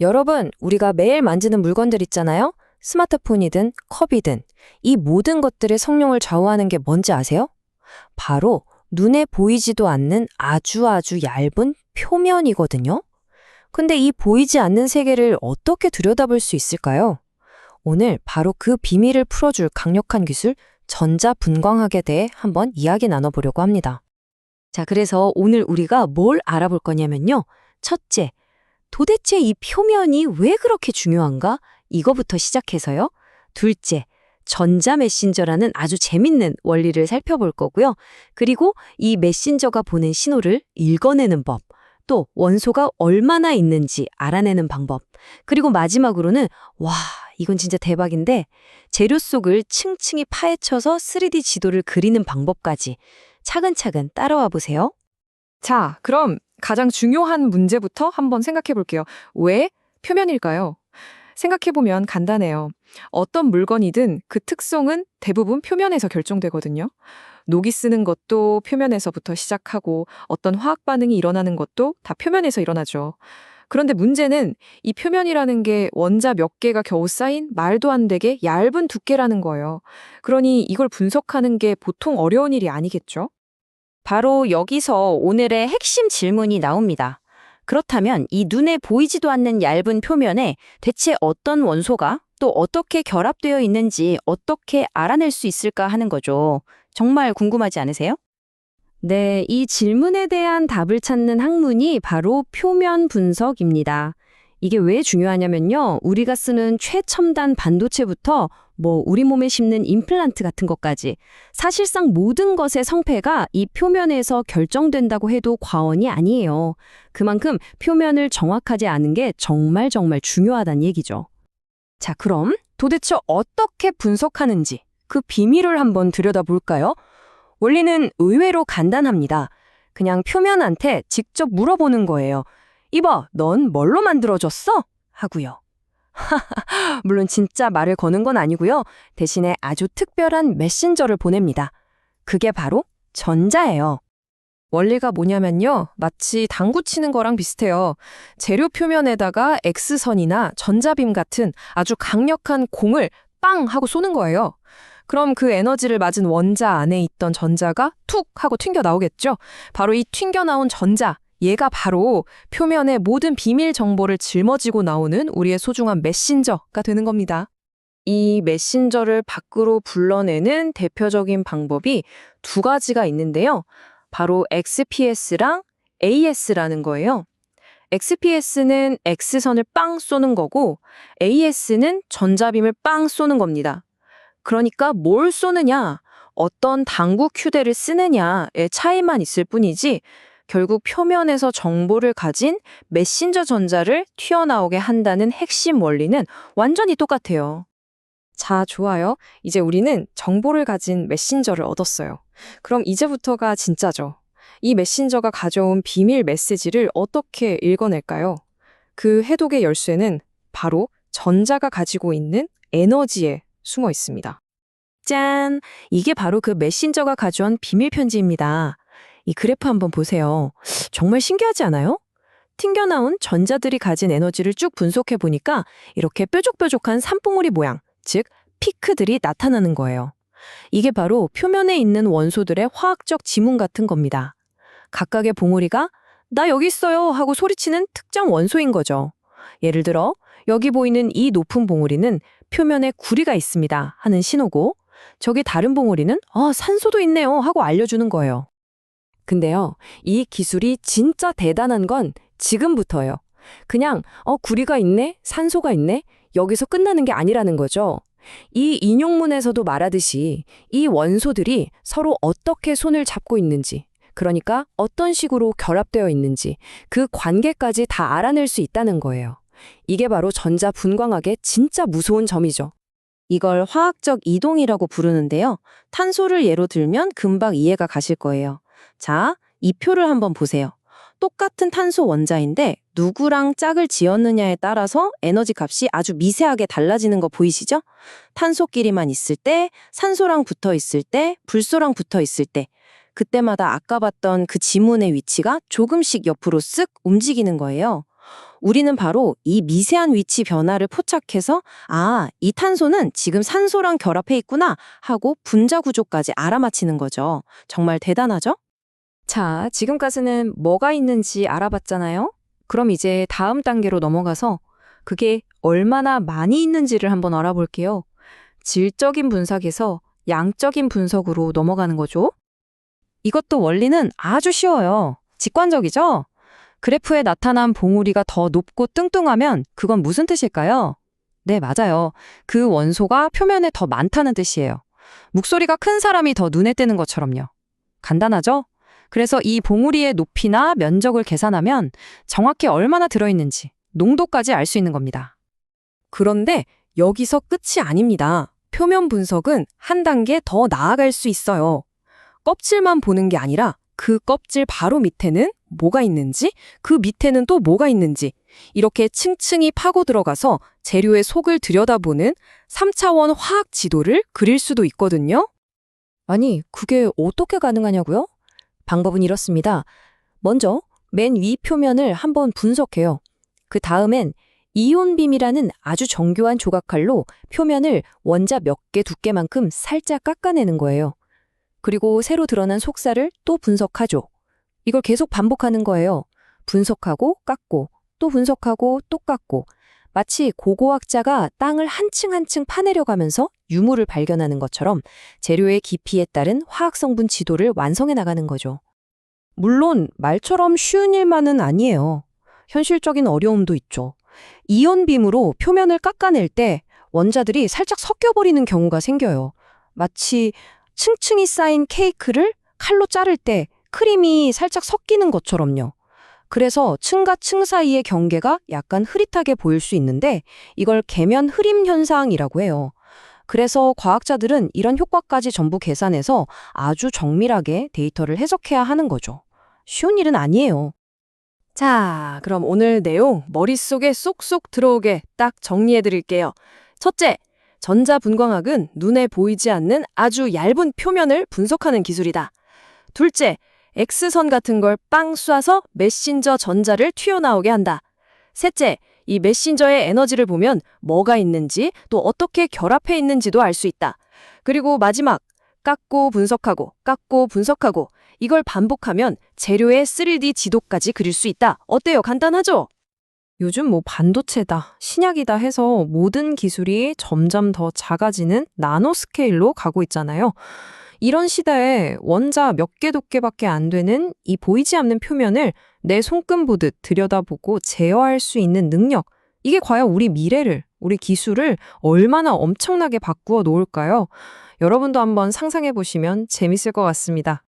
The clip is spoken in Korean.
여러분, 우리가 매일 만지는 물건들 있잖아요? 스마트폰이든 컵이든 이 모든 것들의 성능을 좌우하는 게 뭔지 아세요? 바로 눈에 보이지도 않는 아주 얇은 표면이거든요. 근데 이 보이지 않는 세계를 어떻게 들여다볼 수 있을까요? 오늘 바로 그 비밀을 풀어줄 강력한 기술, 전자분광학에 대해 한번 이야기 나눠보려고 합니다. 자, 그래서 오늘 우리가 뭘 알아볼 거냐면요. 첫째, 도대체 이 표면이 왜 그렇게 중요한가? 이거부터 시작해서요. 둘째, 전자 메신저라는 아주 재밌는 원리를 살펴볼 거고요. 그리고 이 메신저가 보낸 신호를 읽어내는 법, 또 원소가 얼마나 있는지 알아내는 방법, 그리고 마지막으로는 와, 이건 진짜 대박인데 재료 속을 층층이 파헤쳐서 3D 지도를 그리는 방법까지 차근차근 따라와 보세요. 자, 그럼 가장 중요한 문제부터 한번 생각해 볼게요. 왜 표면일까요? 생각해보면 간단해요. 어떤 물건이든 그 특성은 대부분 표면에서 결정되거든요. 녹이 쓰는 것도 표면에서부터 시작하고 어떤 화학 반응이 일어나는 것도 다 표면에서 일어나죠. 그런데 문제는 이 표면이라는 게 원자 몇 개가 겨우 쌓인 말도 안 되게 얇은 두께라는 거예요. 그러니 이걸 분석하는 게 보통 어려운 일이 아니겠죠? 바로 여기서 오늘의 핵심 질문이 나옵니다. 그렇다면 이 눈에 보이지도 않는 얇은 표면에 대체 어떤 원소가 또 어떻게 결합되어 있는지 어떻게 알아낼 수 있을까 하는 거죠. 정말 궁금하지 않으세요? 네, 이 질문에 대한 답을 찾는 학문이 바로 표면 분석입니다. 이게 왜 중요하냐면요. 우리가 쓰는 최첨단 반도체부터 우리 몸에 심는 임플란트 같은 것까지 사실상 모든 것의 성패가 이 표면에서 결정된다고 해도 과언이 아니에요. 그만큼 표면을 정확하지 않은 게 정말 중요하다는 얘기죠. 자, 그럼 도대체 어떻게 분석하는지 그 비밀을 한번 들여다볼까요? 원리는 의외로 간단합니다. 그냥 표면한테 직접 물어보는 거예요. 이봐, 넌 뭘로 만들어졌어? 하고요. 물론 진짜 말을 거는 건 아니고요. 대신에 아주 특별한 메신저를 보냅니다. 그게 바로 전자예요. 원리가 뭐냐면요. 마치 당구 치는 거랑 비슷해요. 재료 표면에다가 X선이나 전자빔 같은 아주 강력한 공을 빵 하고 쏘는 거예요. 그럼 그 에너지를 맞은 원자 안에 있던 전자가 툭 하고 튕겨 나오겠죠? 바로 이 튕겨 나온 전자, 얘가 바로 표면의 모든 비밀 정보를 짊어지고 나오는 우리의 소중한 메신저가 되는 겁니다. 이 메신저를 밖으로 불러내는 대표적인 방법이 두 가지가 있는데요. 바로 XPS랑 AS라는 거예요. XPS는 X선을 빵 쏘는 거고 AS는 전자빔을 빵 쏘는 겁니다. 그러니까 뭘 쏘느냐, 어떤 당구 휴대를 쓰느냐의 차이만 있을 뿐이지 결국 표면에서 정보를 가진 메신저 전자를 튀어나오게 한다는 핵심 원리는 완전히 똑같아요. 자, 좋아요. 이제 우리는 정보를 가진 메신저를 얻었어요. 그럼 이제부터가 진짜죠. 이 메신저가 가져온 비밀 메시지를 어떻게 읽어낼까요? 그 해독의 열쇠는 바로 전자가 가지고 있는 에너지에 숨어 있습니다. 짠! 이게 바로 그 메신저가 가져온 비밀 편지입니다. 이 그래프 한번 보세요. 정말 신기하지 않아요? 튕겨나온 전자들이 가진 에너지를 쭉 분석해 보니까 이렇게 뾰족뾰족한 산봉우리 모양, 즉 피크들이 나타나는 거예요. 이게 바로 표면에 있는 원소들의 화학적 지문 같은 겁니다. 각각의 봉우리가 나 여기 있어요 하고 소리치는 특정 원소인 거죠. 예를 들어 여기 보이는 이 높은 봉우리는 표면에 구리가 있습니다 하는 신호고 저기 다른 봉우리는 산소도 있네요 하고 알려주는 거예요. 근데요, 이 기술이 진짜 대단한 건 지금부터예요. 그냥 구리가 있네, 산소가 있네, 여기서 끝나는 게 아니라는 거죠. 이 인용문에서도 말하듯이 이 원소들이 서로 어떻게 손을 잡고 있는지, 그러니까 어떤 식으로 결합되어 있는지 그 관계까지 다 알아낼 수 있다는 거예요. 이게 바로 전자분광학의 진짜 무서운 점이죠. 이걸 화학적 이동이라고 부르는데요. 탄소를 예로 들면 금방 이해가 가실 거예요. 자, 이 표를 한번 보세요. 똑같은 탄소 원자인데 누구랑 짝을 지었느냐에 따라서 에너지 값이 아주 미세하게 달라지는 거 보이시죠? 탄소끼리만 있을 때, 산소랑 붙어 있을 때, 불소랑 붙어 있을 때, 그때마다 아까 봤던 그 지문의 위치가 조금씩 옆으로 쓱 움직이는 거예요. 우리는 바로 이 미세한 위치 변화를 포착해서 이 탄소는 지금 산소랑 결합해 있구나 하고 분자 구조까지 알아맞히는 거죠. 정말 대단하죠? 자, 지금까지는 뭐가 있는지 알아봤잖아요? 그럼 이제 다음 단계로 넘어가서 그게 얼마나 많이 있는지를 한번 알아볼게요. 질적인 분석에서 양적인 분석으로 넘어가는 거죠. 이것도 원리는 아주 쉬워요. 직관적이죠? 그래프에 나타난 봉우리가 더 높고 뚱뚱하면 그건 무슨 뜻일까요? 네, 맞아요. 그 원소가 표면에 더 많다는 뜻이에요. 목소리가 큰 사람이 더 눈에 띄는 것처럼요. 간단하죠? 그래서 이 봉우리의 높이나 면적을 계산하면 정확히 얼마나 들어있는지, 농도까지 알 수 있는 겁니다. 그런데 여기서 끝이 아닙니다. 표면 분석은 한 단계 더 나아갈 수 있어요. 껍질만 보는 게 아니라 그 껍질 바로 밑에는 뭐가 있는지, 그 밑에는 또 뭐가 있는지 이렇게 층층이 파고 들어가서 재료의 속을 들여다보는 3차원 화학 지도를 그릴 수도 있거든요. 아니, 그게 어떻게 가능하냐고요? 방법은 이렇습니다. 먼저 맨 위 표면을 한번 분석해요. 그 다음엔 이온빔이라는 아주 정교한 조각칼로 표면을 원자 몇 개 두께만큼 살짝 깎아내는 거예요. 그리고 새로 드러난 속살을 또 분석하죠. 이걸 계속 반복하는 거예요. 분석하고 깎고 또 분석하고 또 깎고 마치 고고학자가 땅을 한 층 한 층 파내려가면서 유물을 발견하는 것처럼 재료의 깊이에 따른 화학 성분 지도를 완성해 나가는 거죠. 물론 말처럼 쉬운 일만은 아니에요. 현실적인 어려움도 있죠. 이온빔으로 표면을 깎아낼 때 원자들이 살짝 섞여버리는 경우가 생겨요. 마치 층층이 쌓인 케이크를 칼로 자를 때 크림이 살짝 섞이는 것처럼요. 그래서 층과 층 사이의 경계가 약간 흐릿하게 보일 수 있는데 이걸 계면 흐림 현상이라고 해요. 그래서 과학자들은 이런 효과까지 전부 계산해서 아주 정밀하게 데이터를 해석해야 하는 거죠. 쉬운 일은 아니에요. 자, 그럼 오늘 내용 머릿속에 쏙쏙 들어오게 딱 정리해 드릴게요. 첫째, 전자분광학은 눈에 보이지 않는 아주 얇은 표면을 분석하는 기술이다. 둘째, X선 같은 걸 빵 쏴서 메신저 전자를 튀어나오게 한다. 셋째, 이 메신저의 에너지를 보면 뭐가 있는지 또 어떻게 결합해 있는지도 알 수 있다. 그리고 마지막, 깎고 분석하고 이걸 반복하면 재료의 3D 지도까지 그릴 수 있다. 어때요? 간단하죠? 요즘 뭐 반도체다, 신약이다 해서 모든 기술이 점점 더 작아지는 나노 스케일로 가고 있잖아요. 이런 시대에 원자 몇 개 두께밖에 안 되는 이 보이지 않는 표면을 내 손금 보듯 들여다보고 제어할 수 있는 능력, 이게 과연 우리 미래를, 우리 기술을 얼마나 엄청나게 바꾸어 놓을까요? 여러분도 한번 상상해 보시면 재밌을 것 같습니다.